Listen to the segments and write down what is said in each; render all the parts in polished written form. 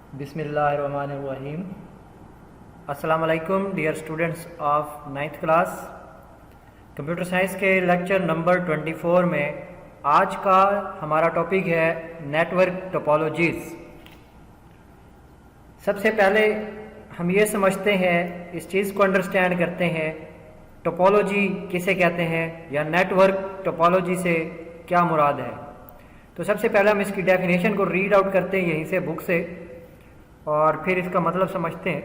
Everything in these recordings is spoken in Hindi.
बिस्मिल्लाहिर्रहमानिर्रहीम। अस्सलाम वालेकुम dear students of 9th class. Computer science के लेक्चर नंबर 24 में आज का हमारा टॉपिक है नेटवर्क टोपोलॉजीज़। सबसे पहले हम ये समझते हैं, इस चीज़ को अंडरस्टैंड करते हैं टोपोलॉजी किसे कहते हैं या नेटवर्क टोपोलॉजी से क्या मुराद है। तो सबसे पहले हम इसकी डेफिनेशन को रीड आउट करते हैं यहीं से बुक से और फिर इसका मतलब समझते हैं।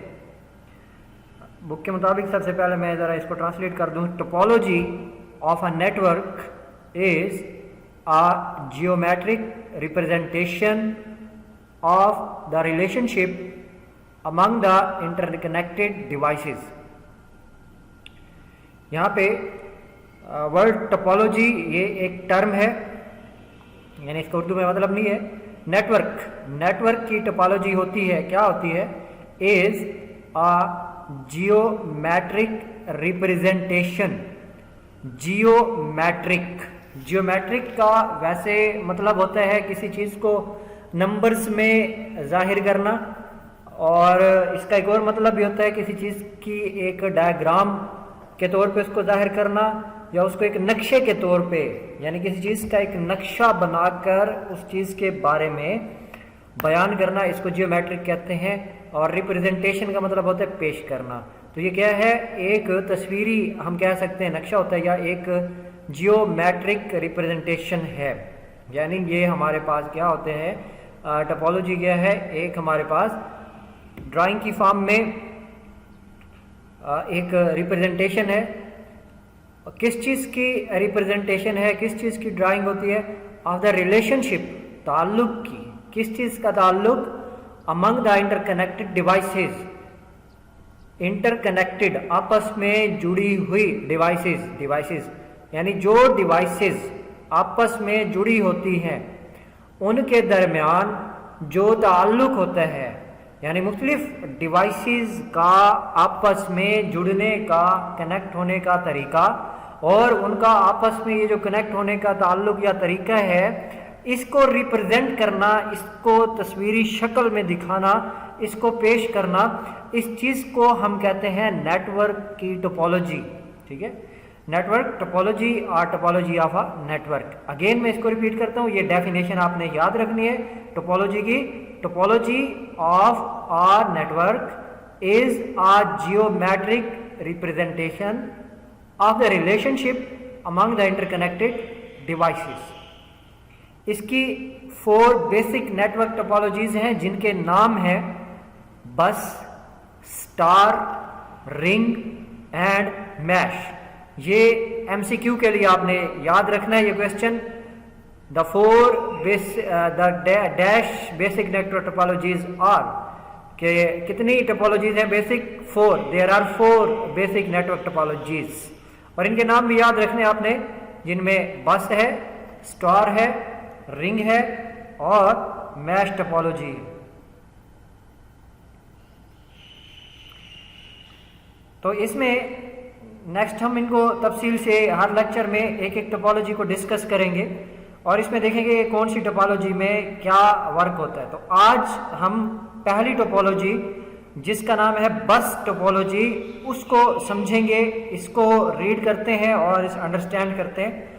बुक के मुताबिक सबसे पहले मैं ज़रा इसको ट्रांसलेट कर दूं। Topology of a network is a geometric representation of the relationship among the interconnected devices. यहाँ पे वर्ड टोपोलॉजी ये एक टर्म है, यानी इसका उर्दू में मतलब नहीं है। नेटवर्क की टोपोलॉजी होती है, क्या होती है? Is a geometric representation. Geometric का वैसे मतलब होता है किसी चीज़ को नंबर्स में जाहिर करना, और इसका एक और मतलब भी होता है किसी चीज़ की एक डायग्राम के तौर पे उसको जाहिर करना, या उसको एक नक्शे के तौर पे, यानी किसी चीज़ का एक नक्शा बनाकर उस चीज़ के बारे में बयान करना, इसको जियोमेट्रिक कहते हैं। और रिप्रेजेंटेशन का मतलब होता है पेश करना। तो ये क्या है? एक तस्वीरी हम कह सकते हैं नक्शा होता है, या एक जियोमेट्रिक रिप्रेजेंटेशन है। यानी ये हमारे पास क्या होते हैं, टोपोलॉजी क्या है? एक हमारे पास ड्राइंग की फॉर्म में एक रिप्रेजेंटेशन है। किस चीज़ की रिप्रेजेंटेशन है, किस चीज़ की ड्राइंग होती है? ऑफ द रिलेशनशिप, ताल्लुक की। किस चीज़ का ताल्लुक? Among the interconnected devices. Interconnected आपस में जुड़ी हुई डिवाइसेस यानी जो डिवाइसेस आपस में जुड़ी होती हैं उनके दरमियान जो ताल्लुक होता है, यानी मुख्तलिफ डिवाइसेस का आपस में जुड़ने का, कनेक्ट होने का तरीका, और उनका आपस में ये जो कनेक्ट होने का ताल्लुक या तरीका है, इसको रिप्रेजेंट करना, इसको तस्वीरी शक्ल में दिखाना, इसको पेश करना, इस चीज़ को हम कहते हैं नेटवर्क की टोपोलॉजी। ठीक है, नेटवर्क टोपोलॉजी और topology of a network. Again मैं इसको रिपीट करता हूँ, ये डेफिनेशन आपने याद रखनी है टोपोलॉजी की। Topology of a network is a geometric representation of the relationship among the interconnected devices. इसकी 4 बेसिक नेटवर्क टोपोलॉजीज हैं, जिनके नाम हैं bus, star, ring and mesh. ये MCQ के लिए आपने याद रखना है ये question. The dash basic network topologies are, के कितनी टोपोलॉजीज हैं? Basic 4। There are 4 basic network topologies, और इनके नाम भी याद रखने आपने, जिनमें बस है, स्टार है, रिंग है और मैश टोपोलॉजी है। तो इसमें नेक्स्ट हम इनको तफसील से हर लेक्चर में एक एक टोपोलॉजी को डिस्कस करेंगे और इसमें देखेंगे कौन सी टोपोलॉजी में क्या वर्क होता है। तो आज हम पहली टोपोलॉजी, जिसका नाम है बस टोपोलॉजी, उसको समझेंगे। इसको रीड करते हैं और इस अंडरस्टैंड करते हैं।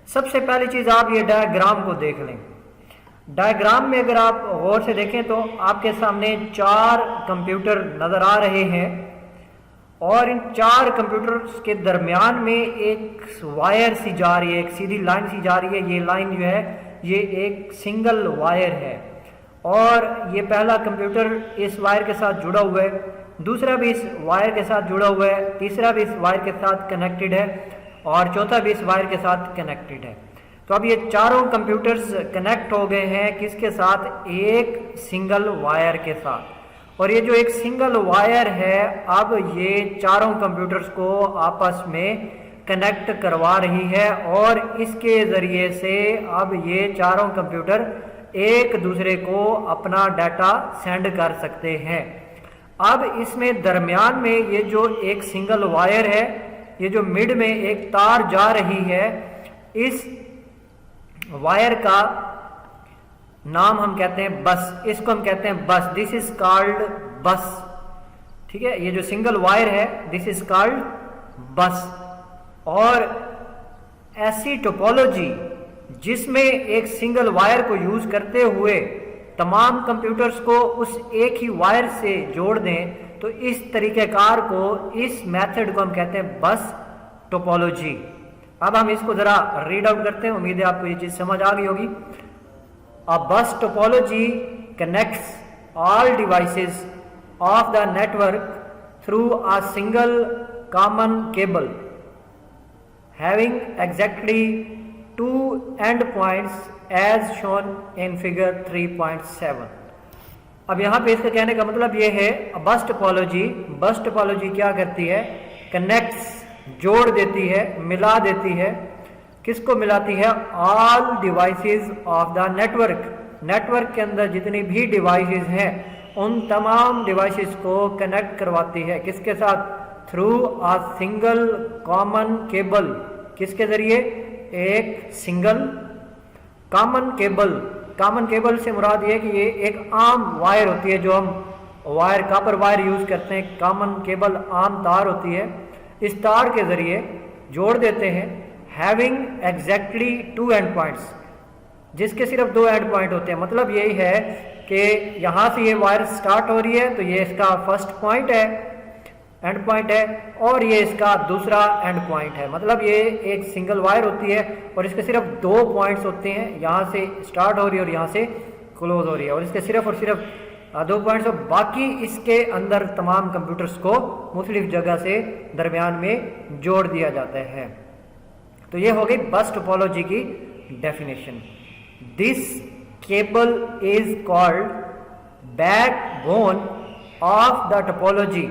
सबसे पहली चीज़, आप ये डायग्राम को देख लें। डायग्राम में अगर आप गौर से देखें तो आपके सामने 4 कंप्यूटर नज़र आ रहे हैं, और इन 4 कंप्यूटर्स के दरमियान में एक वायर सी जा रही है, एक सीधी लाइन सी जा रही है। ये लाइन जो है ये एक सिंगल वायर है, और ये पहला कंप्यूटर इस वायर के साथ जुड़ा हुआ है, दूसरा भी इस वायर के साथ जुड़ा हुआ है, तीसरा भी इस वायर के साथ कनेक्टेड है, और चौथा भी इस वायर के साथ कनेक्टेड है। तो अब ये चारों कंप्यूटर्स कनेक्ट हो गए हैं किसके साथ? एक सिंगल वायर के साथ। और ये जो एक सिंगल वायर है, अब ये चारों कंप्यूटर्स को आपस में कनेक्ट करवा रही है, और इसके ज़रिए से अब ये चारों कंप्यूटर एक दूसरे को अपना डाटा सेंड कर सकते हैं। अब इसमें दरमियान में ये जो एक सिंगल वायर है, ये जो मिड में एक तार जा रही है, इस वायर का नाम हम कहते हैं बस, इसको हम कहते हैं बस, दिस इज कॉल्ड बस। ठीक है, ये जो सिंगल वायर है दिस इज कॉल्ड बस। और ऐसी टोपोलॉजी जिसमें एक सिंगल वायर को यूज करते हुए तमाम कंप्यूटर्स को उस एक ही वायर से जोड़ दें, तो इस तरीकेकार को, इस मेथड को हम कहते हैं बस टोपोलॉजी। अब हम इसको जरा रीड आउट करते हैं, उम्मीद है आपको ये चीज समझ आ गई होगी। A bus topology connects all devices of the network through a single common cable having exactly two endpoints as shown in figure 3.7। अब यहाँ पे इसका कहने का मतलब ये है, बस टोपोलॉजी क्या करती है, कनेक्ट्स, जोड़ देती है, मिला देती है। किसको मिलाती है, all devices of the network के अंदर जितनी भी डिवाइसेस हैं उन तमाम डिवाइसेस को कनेक्ट करवाती है। किसके साथ, through a single common cable, किसके जरिए, एक सिंगल कॉमन केबल से मुराद ये कि ये एक आम वायर होती है, जो हम वायर कॉपर वायर यूज करते हैं, कॉमन केबल आम तार होती है, इस तार के जरिए जोड़ देते हैं। Having exactly two end points, जिसके सिर्फ दो एंड पॉइंट होते हैं। मतलब यही है कि यहाँ से ये वायर स्टार्ट हो रही है तो ये इसका फर्स्ट पॉइंट है, एंड पॉइंट है, और ये इसका दूसरा एंड पॉइंट है। मतलब ये एक सिंगल वायर होती है और इसके सिर्फ दो पॉइंट्स होते हैं, यहाँ से स्टार्ट हो रही है और यहाँ से क्लोज हो रही है, और इसके सिर्फ और सिर्फ दो पॉइंट्स। और बाकी इसके अंदर तमाम कंप्यूटर्स को मुख्तलिफ जगह से दरमियान में जोड़ दिया जाता है। तो ये हो गई बस टोपोलॉजी की definition. This cable is called backbone of the topology.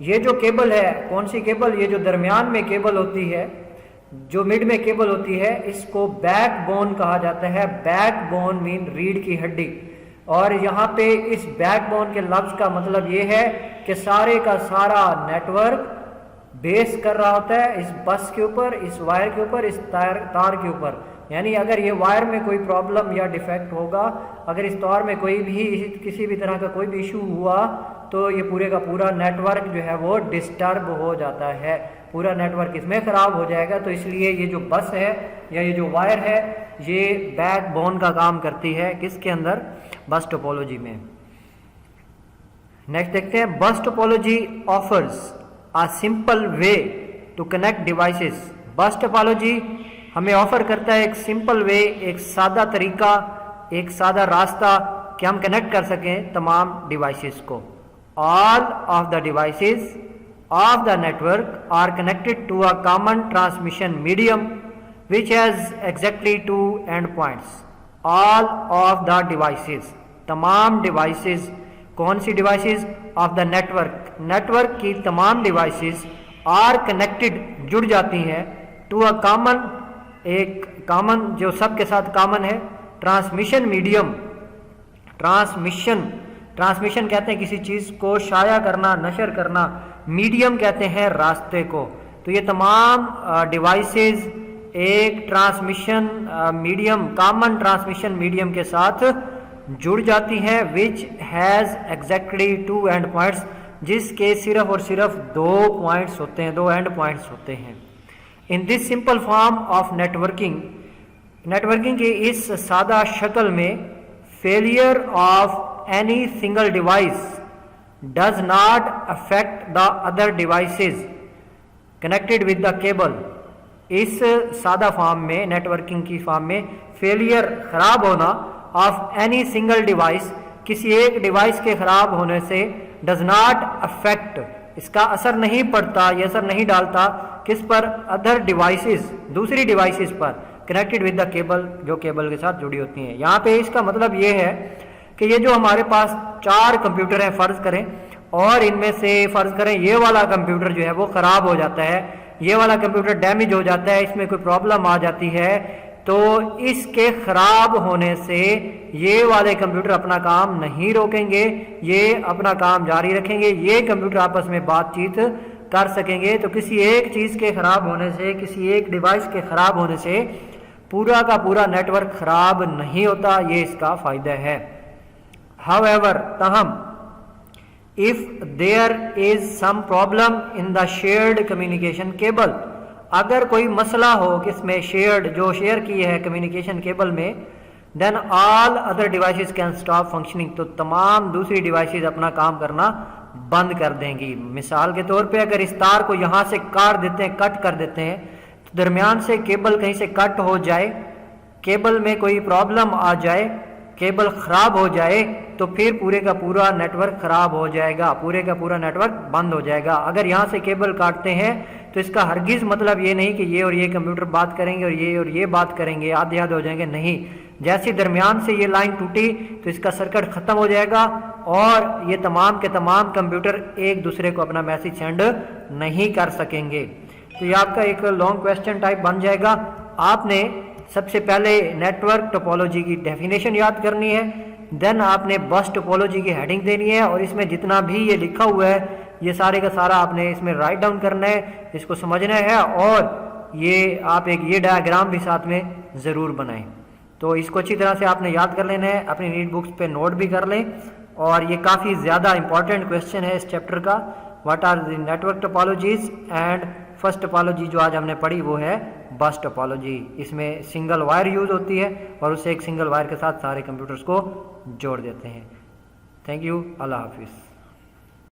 ये जो केबल है, कौन सी केबल, ये जो दरमियान में केबल होती है, जो मिड में केबल होती है, इसको बैकबोन कहा जाता है। बैकबोन मीन रीढ़ की हड्डी। और यहाँ पे इस बैकबोन के लफ्ज का मतलब ये है कि सारे का सारा नेटवर्क बेस कर रहा होता है इस बस के ऊपर, इस वायर के ऊपर, इस तार के ऊपर। यानी अगर ये वायर में कोई प्रॉब्लम या डिफेक्ट होगा, अगर इस तार में कोई भी किसी भी तरह का कोई भी इशू हुआ, तो ये पूरे का पूरा नेटवर्क जो है वो डिस्टर्ब हो जाता है, पूरा नेटवर्क इसमें ख़राब हो जाएगा। तो इसलिए ये जो बस है या ये जो वायर है, ये बैकबोन का काम करती है किसके अंदर, बस टोपोलॉजी में। नेक्स्ट देखते हैं, bus topology offers a simple way to connect devices. Bus topology हमें ऑफर करता है एक सिंपल वे, एक सादा तरीका, एक सादा रास्ता कि हम कनेक्ट कर सकें तमाम डिवाइसेस को। All of the devices of the network are connected to a common transmission medium which has exactly two endpoints. All of the devices, तमाम devices, कौन सी devices of the network की तमाम devices are connected, जुड़ जाती हैं to a common, एक common जो सबके साथ common है, transmission medium। ट्रांसमिशन कहते हैं किसी चीज़ को शाया करना, नशर करना। मीडियम कहते हैं रास्ते को। तो ये तमाम डिवाइसेस एक transmission medium, common transmission medium के साथ जुड़ जाती हैं, which has exactly two end points, जिसके सिर्फ और सिर्फ दो पॉइंट्स होते हैं, दो एंड पॉइंट्स होते हैं। In this simple form of networking की इस सादा शक्ल में, failure of any single device does not affect the other devices connected with the cable। इस सादा फॉर्म में, नेटवर्किंग की फॉर्म में, फेलियर, खराब होना, ऑफ एनी सिंगल डिवाइस, किसी एक डिवाइस के खराब होने से, डज नॉट अफेक्ट, इसका असर नहीं पड़ता, ये असर नहीं डालता किस पर, अदर डिवाइसेस, दूसरी डिवाइसेस पर, कनेक्टेड विद द केबल, जो केबल के साथ जुड़ी होती हैं। यहाँ पे इसका मतलब ये है कि ये जो हमारे पास 4 कंप्यूटर हैं फर्ज करें, और इनमें से फर्ज करें ये वाला कंप्यूटर जो है वो ख़राब हो जाता है, ये वाला कंप्यूटर डैमेज हो जाता है, इसमें कोई प्रॉब्लम आ जाती है, तो इसके ख़राब होने से ये वाले कंप्यूटर अपना काम नहीं रोकेंगे, ये अपना काम जारी रखेंगे, ये कंप्यूटर आपस में बातचीत कर सकेंगे। तो किसी एक चीज़ के ख़राब होने से, किसी एक डिवाइस के ख़राब होने से पूरा का पूरा नेटवर्क खराब नहीं होता, ये इसका फायदा है। हाउएवर, ताहम, if there is some problem in the shared communication cable, अगर कोई मसला हो किसमें, शेयर्ड, जो शेयर की है कम्युनिकेशन केबल में, then all other devices can stop functioning, तो तमाम दूसरी डिवाइसेस अपना काम करना बंद कर देंगी। मिसाल के तौर पे अगर इस तार को यहाँ से काट देते हैं, कट कर देते हैं, तो दरमियान से केबल कहीं से कट हो जाए, केबल में कोई प्रॉब्लम आ जाए, केबल खराब हो जाए, तो फिर पूरे का पूरा नेटवर्क खराब हो जाएगा, पूरे का पूरा नेटवर्क बंद हो जाएगा। अगर यहाँ से केबल काटते हैं तो इसका हरगिज मतलब ये नहीं कि ये और ये कंप्यूटर बात करेंगे और ये बात करेंगे, आधे आधे हो जाएंगे, नहीं। जैसे दरमियान से ये लाइन टूटी तो इसका सर्किट खत्म हो जाएगा और ये तमाम के तमाम कंप्यूटर एक दूसरे को अपना मैसेज सेंड नहीं कर सकेंगे। तो ये आपका एक लॉन्ग क्वेश्चन टाइप बन जाएगा। आपने सबसे पहले नेटवर्क टोपोलॉजी की डेफिनेशन याद करनी है, देन आपने बस टोपोलॉजी की हेडिंग देनी है और इसमें जितना भी ये लिखा हुआ है ये सारे का सारा आपने इसमें राइट डाउन करना है, इसको समझना है, और ये आप एक ये डायग्राम भी साथ में ज़रूर बनाएं। तो इसको अच्छी तरह से आपने याद कर लेना है, अपनी नीट बुक्स पे नोट भी कर लें। और ये काफ़ी ज़्यादा इंपॉर्टेंट क्वेश्चन है इस चैप्टर का, what are the network topologies, and first topology जो आज हमने पढ़ी वो है बस टोपोलॉजी। इसमें सिंगल वायर यूज़ होती है और उसे एक सिंगल वायर के साथ सारे कंप्यूटर्स को जोड़ देते हैं। थैंक यू, अल्लाह हाफिज़।